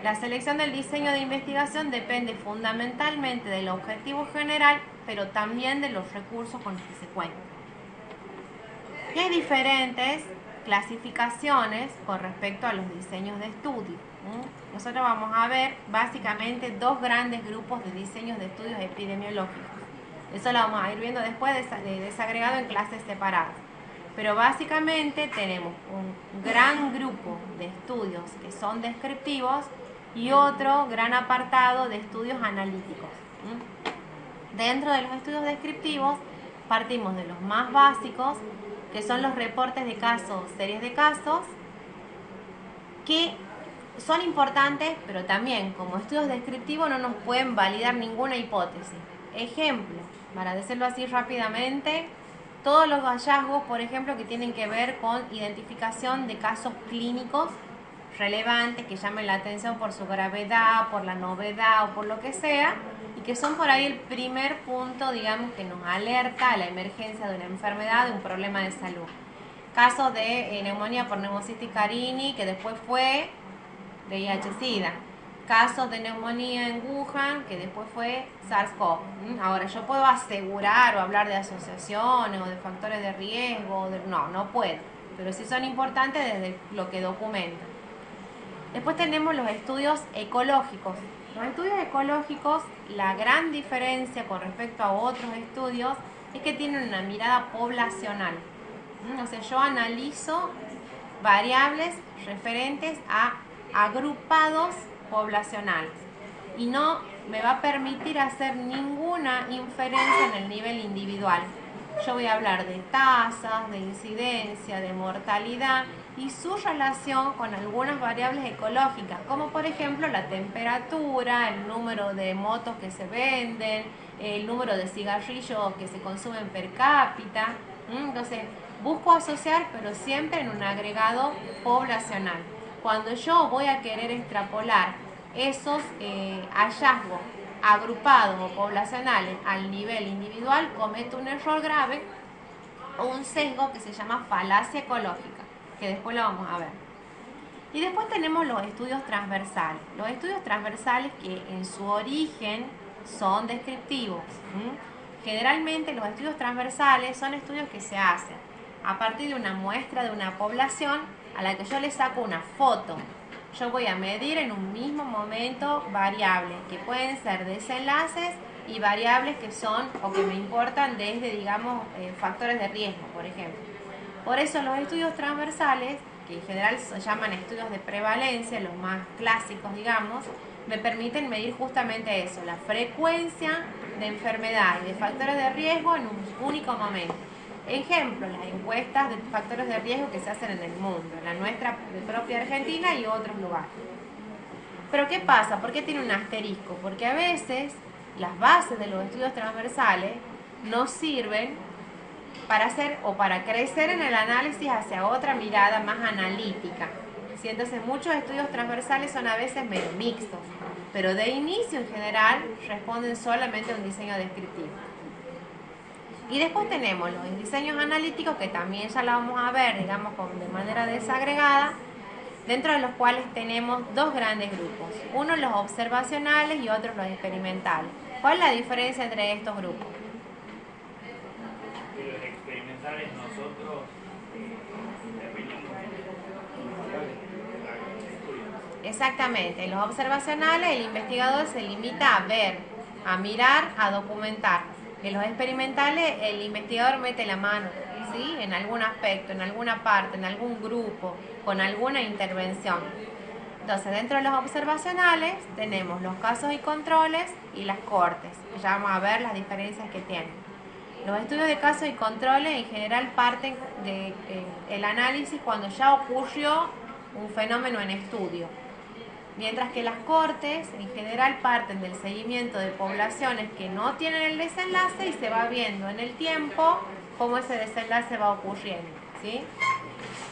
Speaker 1: La selección del diseño de investigación depende fundamentalmente del objetivo general, pero también de los recursos con los que se cuenta. Y hay diferentes clasificaciones con respecto a los diseños de estudio. Nosotros vamos a ver básicamente dos grandes grupos de diseños de estudios epidemiológicos. Eso lo vamos a ir viendo después desagregado en clases separadas. Pero básicamente tenemos un gran grupo de estudios que son descriptivos y otro gran apartado de estudios analíticos. Dentro de los estudios descriptivos partimos de los más básicos, que son los reportes de casos, series de casos, que son importantes, pero también como estudios descriptivos no nos pueden validar ninguna hipótesis. Ejemplo, para decirlo así rápidamente, todos los hallazgos, por ejemplo, que tienen que ver con identificación de casos clínicos relevantes que llamen la atención por su gravedad, por la novedad o por lo que sea, y que son por ahí el primer punto, digamos, que nos alerta a la emergencia de una enfermedad, de un problema de salud. Casos de neumonía por Pneumocystis carini, que después fue VIH-Sida. Casos de neumonía en Wuhan, que después fue SARS-CoV. Ahora, yo puedo asegurar o hablar de asociaciones o de factores de riesgo, no puedo, pero sí son importantes desde lo que documentan. Después tenemos los estudios ecológicos. Los estudios ecológicos, la gran diferencia con respecto a otros estudios es que tienen una mirada poblacional. O sea, yo analizo variables referentes a agrupados poblacionales y no me va a permitir hacer ninguna inferencia en el nivel individual. Yo voy a hablar de tasas, de incidencia, de mortalidad y su relación con algunas variables ecológicas, como por ejemplo la temperatura, el número de motos que se venden, el número de cigarrillos que se consumen per cápita. Entonces, busco asociar, pero siempre en un agregado poblacional. Cuando yo voy a querer extrapolar esos hallazgos agrupados o poblacionales al nivel individual, cometo un error grave o un sesgo que se llama falacia ecológica, que después lo vamos a ver. Y después tenemos los estudios transversales. Los estudios transversales que en su origen son descriptivos. Generalmente los estudios transversales son estudios que se hacen a partir de una muestra de una población a la que yo le saco una foto. Yo voy a medir en un mismo momento variables que pueden ser desenlaces y variables que son o que me importan desde, digamos, factores de riesgo, por ejemplo. Por eso los estudios transversales, que en general se llaman estudios de prevalencia, los más clásicos, digamos, me permiten medir justamente eso, la frecuencia de enfermedad y de factores de riesgo en un único momento. Ejemplo, las encuestas de factores de riesgo que se hacen en el mundo, la nuestra de propia Argentina y otros lugares. Pero ¿qué pasa? ¿Por qué tiene un asterisco? Porque a veces las bases de los estudios transversales no sirven para hacer o para crecer en el análisis hacia otra mirada más analítica. ¿Sí? Entonces muchos estudios transversales son a veces medio mixtos, pero de inicio en general responden solamente a un diseño descriptivo. Y después tenemos los diseños analíticos, que también ya la vamos a ver, digamos, de manera desagregada, dentro de los cuales tenemos dos grandes grupos. Uno los observacionales y otros los experimentales. ¿Cuál es la diferencia entre estos grupos?
Speaker 3: pensar es nosotros intervenimos en el estudio.
Speaker 1: Exactamente, en los observacionales el investigador se limita a ver, a mirar, a documentar. En los experimentales el investigador mete la mano, ¿sí? En algún aspecto, en alguna parte, en algún grupo, con alguna intervención. Entonces, dentro de los observacionales tenemos los casos y controles y las cortes. Ya vamos a ver las diferencias que tienen. Los estudios de casos y controles en general parten del análisis cuando ya ocurrió un fenómeno en estudio. Mientras que las cortes en general parten del seguimiento de poblaciones que no tienen el desenlace y se va viendo en el tiempo cómo ese desenlace va ocurriendo, ¿sí?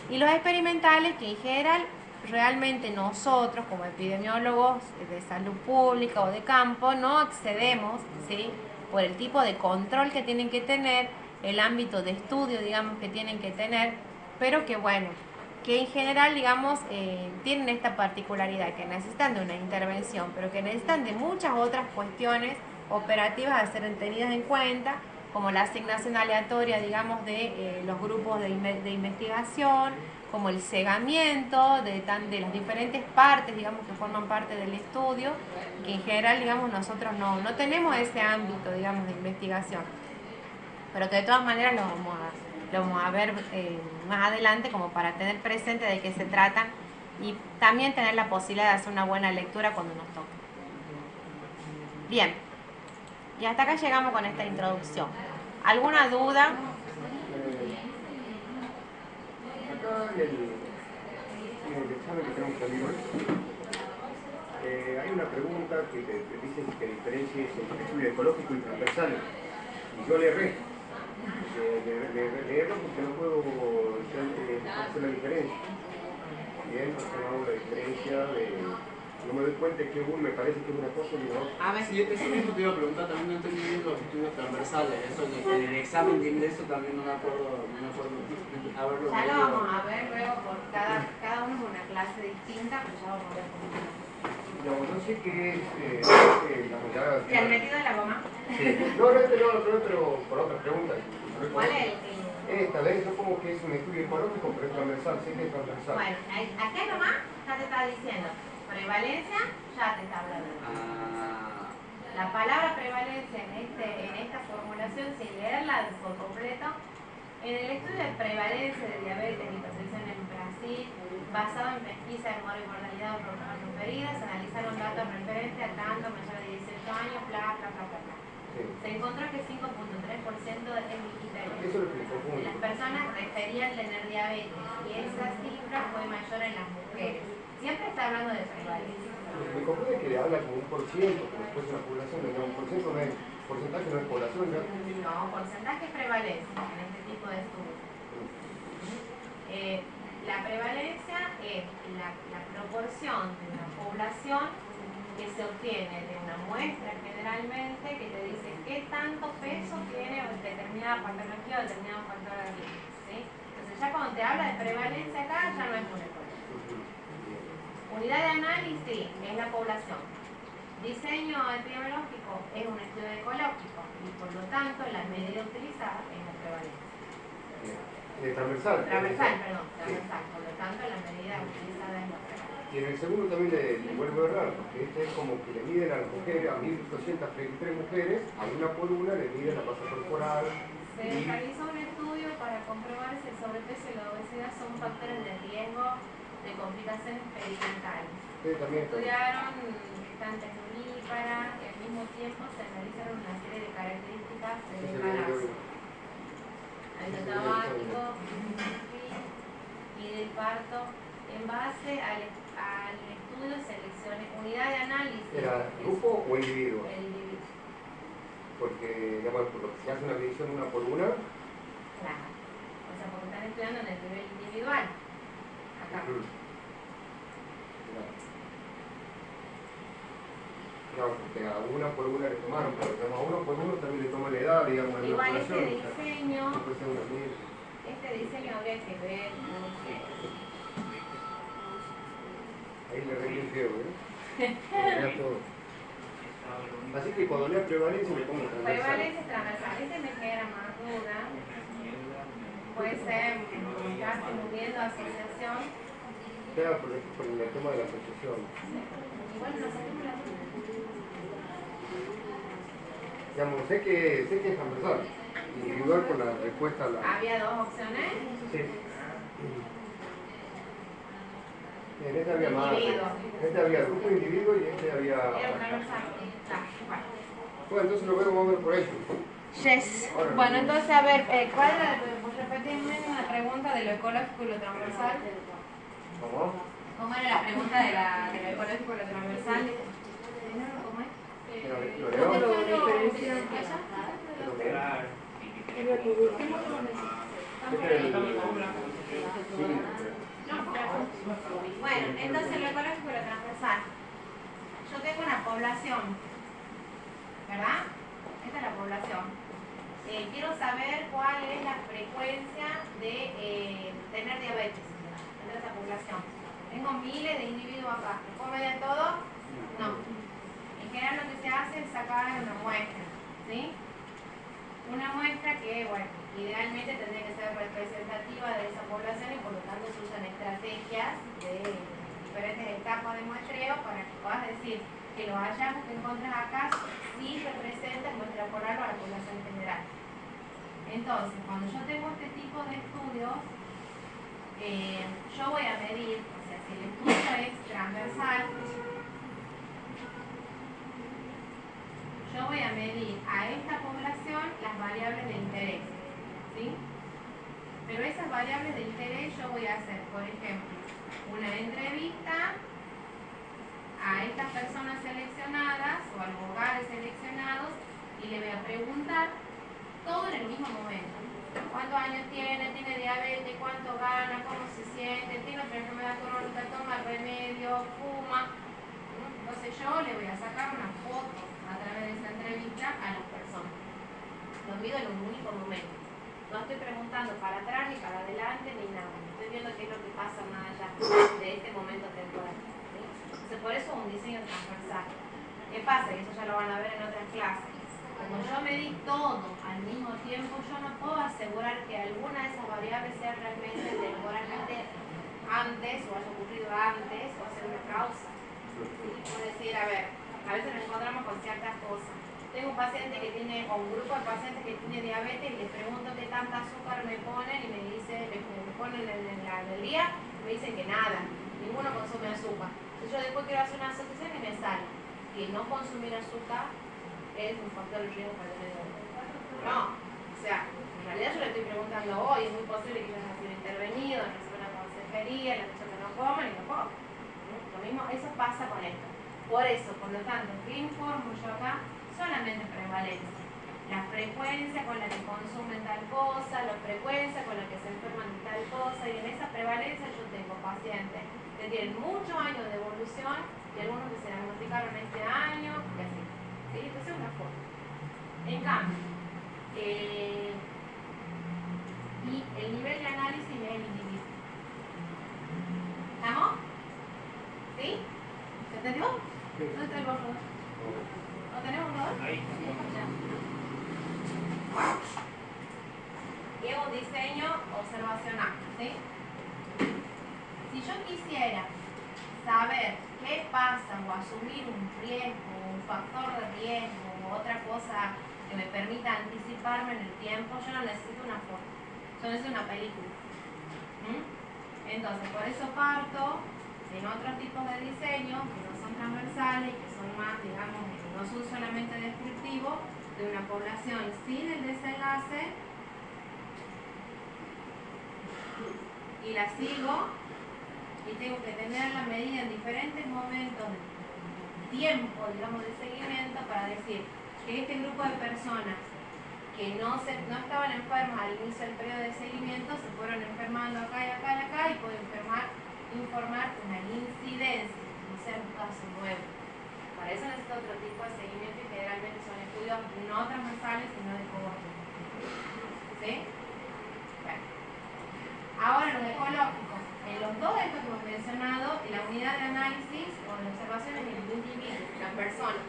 Speaker 1: Y los experimentales que en general realmente nosotros como epidemiólogos de salud pública o de campo no accedemos, ¿sí? Por el tipo de control que tienen que tener, el ámbito de estudio, digamos, que tienen que tener, pero que bueno, que en general, digamos, tienen esta particularidad, que necesitan de una intervención, pero que necesitan de muchas otras cuestiones operativas a ser tenidas en cuenta, como la asignación aleatoria, digamos, de los grupos de investigación, como el cegamiento de las diferentes partes, digamos, que forman parte del estudio, que en general, digamos, nosotros no tenemos ese ámbito, digamos, de investigación, pero que de todas maneras lo vamos a ver más adelante como para tener presente de qué se tratan y también tener la posibilidad de hacer una buena lectura cuando nos toque. Bien, y hasta acá llegamos con esta introducción. ¿Alguna duda?
Speaker 4: Acá en el examen que tenemos que salir hoy, hay una pregunta que te dice que diferencies entre estudio ecológico y transversal. Y yo le erré. Leerlo porque no puedo hacer la diferencia. Bien, entonces no hago la diferencia no me doy cuenta que me parece que es una cosa y no.
Speaker 2: A ver, sí, eso mismo te iba a preguntar, también no entendí bien los estudios transversales, eso en el examen de ingreso también no me acuerdo haberlo
Speaker 1: Ya lo
Speaker 2: leído.
Speaker 1: vamos a ver luego, por cada uno es una clase distinta, pero ya vamos a ver cómo.
Speaker 4: No sé qué es
Speaker 1: ¿Te han metido en la goma?
Speaker 4: Sí. No, pero por otras preguntas.
Speaker 1: ¿Cuál es
Speaker 4: Esta ley yo como que es un estudio ecológico, pero es transversal, sé que es transversal.
Speaker 1: Bueno, acá nomás ya te está diciendo, prevalencia, ya te está hablando. La palabra prevalencia en esta formulación, sin leerla por completo, en el estudio de prevalencia de diabetes y hipertensión en Brasil, basado en pesquisa de morbimortalidad y mortalidad referidas, se analizaron datos referentes a tanto mayores de 18 años, bla.
Speaker 4: Sí.
Speaker 1: Se encontró que 5.3% es hipertensión.
Speaker 4: Eso lo explicó muy
Speaker 1: Las personas referían tener diabetes y esa cifra fue mayor en las mujeres. Siempre está hablando de prevalencia.
Speaker 4: Me confunde que le habla como un por ciento, como si fuese una población de un por ciento, no es porcentaje, no es población, ¿no?
Speaker 1: No, porcentaje es prevalencia en este tipo de estudios. La prevalencia es la proporción de una población que se obtiene de una muestra generalmente que te dice qué tanto peso tiene determinada patología o determinado factor de riesgo, ¿sí? Entonces ya cuando te habla de prevalencia acá ya no es molecular. Unidad de análisis es la población. Diseño epidemiológico es un estudio ecológico y por lo tanto la medida utilizada es la prevalencia.
Speaker 4: Transversal.
Speaker 1: Transversal. Por lo tanto la medida utilizada es la prevalencia.
Speaker 4: Y en el segundo también le vuelvo a errar, porque este es como que le miden a las mujeres, a 1.233 mujeres, a una por una le miden la masa corporal.
Speaker 1: Se realizó un estudio para comprobar si el sobrepeso y la obesidad son factores de riesgo de complicaciones perinatal. Estudiaron gestantes nulíparas y al mismo tiempo se analizaron una serie de características del embarazo. Alto tabáquico y del parto en base al estudio selecciones, unidad de análisis.
Speaker 4: ¿Era grupo o individuo?
Speaker 1: El individuo.
Speaker 4: Porque, digamos, por lo que se hace una medición una por una.
Speaker 1: Claro. O sea, porque están estudiando en el nivel individual. Acá.
Speaker 4: No, porque a una por una le tomaron, pero a uno por uno también le toman la edad, digamos, en la
Speaker 1: igual
Speaker 4: población.
Speaker 1: este diseño habría que ver.
Speaker 4: Ahí le reí el feo, todo. Así que cuando lea prevalencia le pongo transversal.
Speaker 1: Prevalencia transversal. Este me genera más duda. puede ser comunicarse moviendo asociación.
Speaker 4: Claro, por el tema de la asociación.
Speaker 1: Y bueno, no sé qué me la
Speaker 4: Digamos, sé que es transversal. Individual con la respuesta a la...
Speaker 1: ¿Había dos opciones?
Speaker 4: Sí. En este había más.
Speaker 1: Individuo.
Speaker 4: En este había grupo individuo y en este había...
Speaker 1: Era un transversal.
Speaker 4: Bueno, entonces lo vemos más o menos por ahí.
Speaker 1: Yes. Bueno, entonces, a ver, ¿cuál era? Repetime la pregunta de lo ecológico y lo transversal.
Speaker 4: ¿Cómo?
Speaker 1: ¿Cómo era la pregunta de lo ecológico y lo transversal? ¿Cómo es?
Speaker 4: ¿Lo leo?
Speaker 1: ¿Cómo lo diferencian?
Speaker 3: Claro.
Speaker 1: Bueno, entonces lo ecológico y lo transversal. Yo tengo una población, ¿verdad? Esta es la población. Quiero saber cuál es la frecuencia de tener diabetes entre esa población. Tengo miles de individuos acá. ¿Me puedo medir todo? No. En general lo que se hace es sacar una muestra, ¿sí? Una muestra que, bueno, idealmente tendría que ser representativa de esa población y por lo tanto se usan estrategias de diferentes etapas de muestreo para que puedas decir que los hallazgos que encuentras acá sí representan muestra polar para la población en general. Entonces, cuando yo tengo este tipo de estudios, yo voy a medir, o sea, si el estudio es transversal, yo voy a medir a esta población las variables de interés, ¿sí? Pero esas variables de interés yo voy a hacer, por ejemplo, una entrevista a estas personas seleccionadas o a los hogares seleccionados y le voy a preguntar todo en el mismo momento. ¿Cuántos años tiene? ¿Tiene diabetes? ¿Cuánto gana? ¿Cómo se siente? ¿Tiene otra enfermedad crónica? ¿Toma remedio? ¿Fuma? Entonces yo le voy a sacar una foto a través de esa entrevista a las personas. Lo mido en un único momento. No estoy preguntando para atrás ni para adelante ni nada. Estoy viendo qué es lo que pasa más allá de este momento temporal. ¿Sí? Entonces por eso es un diseño transversal. ¿Qué pasa? Y eso ya lo van a ver en otras clases. Como yo medí todo al mismo tiempo, yo no puedo asegurar que alguna de esas variables sea realmente temporalmente antes o haya ocurrido antes o hacer una causa. ¿Sí? Por decir, a ver, a veces nos encontramos con ciertas cosas. Tengo un paciente que tiene, o un grupo de pacientes que tiene diabetes y les pregunto qué tanta azúcar me ponen y me dice, me ponen en el día y me dicen que nada, ninguno consume azúcar. Entonces yo después quiero hacer una asociación y me sale que no consumir azúcar es un factor de riesgo para tener diabetes. No, o sea, en realidad yo le estoy preguntando hoy, es muy posible que ya haya sido intervenido, reciba una consejería, la persona no coma y no coma. Lo mismo, eso pasa con esto. Por eso, por lo tanto, ¿qué informo yo acá? Solamente prevalencia. La frecuencia con la que consumen tal cosa, la frecuencia con la que se enferman de tal cosa, y en esa prevalencia yo tengo pacientes que tienen muchos años de evolución y algunos que se diagnosticaron este año, y así. ¿Sí? Entonces es una forma. En cambio, y el nivel de análisis es el individuo. ¿Estamos? ¿Sí? ¿Se entendió? ¿Dónde está el borrador? ¿No tenemos borrador?
Speaker 3: Ahí.
Speaker 1: Y es un diseño observacional, ¿sí? Si yo quisiera saber qué pasa o asumir un riesgo, un factor de riesgo o otra cosa que me permita anticiparme en el tiempo, yo no necesito una foto, yo necesito una película. Entonces, por eso parto en otros tipos de diseños que no son transversales y que son más, digamos, no son solamente descriptivos de una población sin el desenlace y la sigo y tengo que tener la medida en diferentes momentos de tiempo, digamos, de seguimiento para decir que este grupo de personas que no estaban enfermas al inicio del periodo de seguimiento se fueron enfermando acá y acá y acá y puedo informar una incidencia, no sea un caso nuevo. Para eso necesito otro tipo de seguimiento y generalmente son estudios no transversales sino de cohorte. ¿Sí? Bueno. Ahora los ecológicos. En los dos de estos que hemos mencionado, la unidad de análisis o de observación es el individuo, la persona.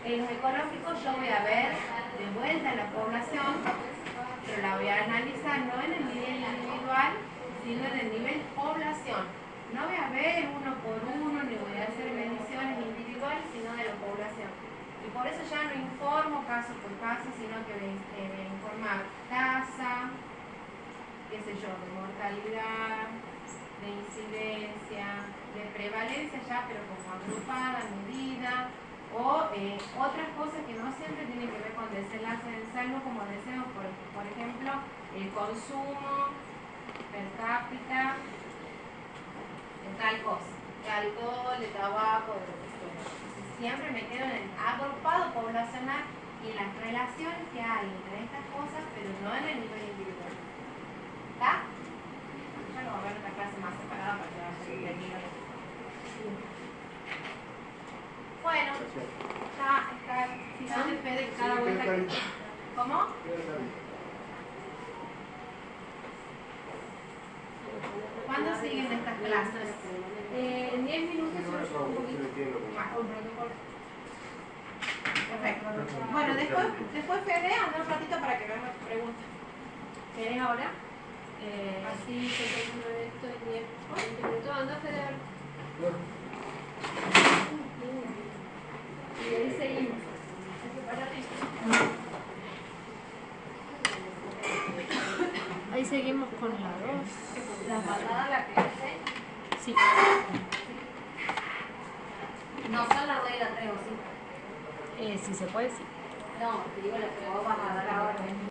Speaker 1: En los ecológicos yo voy a ver de vuelta en la población pero la voy a analizar no en el nivel individual, sino en el nivel población. No voy a ver uno por uno, ni voy a hacer mediciones individuales, sino de la población. Y por eso ya no informo caso por caso, sino que voy a informar tasa, qué sé yo, de mortalidad, de incidencia, de prevalencia ya, pero como agrupada, medida, o otras cosas que no siempre tienen que ver con desenlace del saldo, como decimos, por ejemplo, el consumo per cápita de tal cosa, de alcohol, de tabaco, de lo que sea. Entonces, siempre me quedo en el agrupado poblacional y en las relaciones que hay entre estas cosas, pero no en el nivel individual. ¿Está? Ya no va a haber otra clase más separada para que vayan entendiendo. Bueno, ya está el final de Fede cada vuelta que... ¿Cómo? ¿Cuándo siguen estas clases?
Speaker 5: En 10 minutos solo un poquito.
Speaker 1: Perfecto. Bueno, después Fede, anda un ratito para que veamos tus preguntas. ¿Querés ahora?
Speaker 5: Así se termina esto en 10 minutos. Anda a Fede. Y ahí seguimos. Ahí seguimos con la 2.
Speaker 1: ¿La pasada la clase?
Speaker 5: Sí.
Speaker 1: No son la 2 y la 3 o sí.
Speaker 5: Si se puede, sí.
Speaker 1: No, te digo la que vos vas a dar ahora.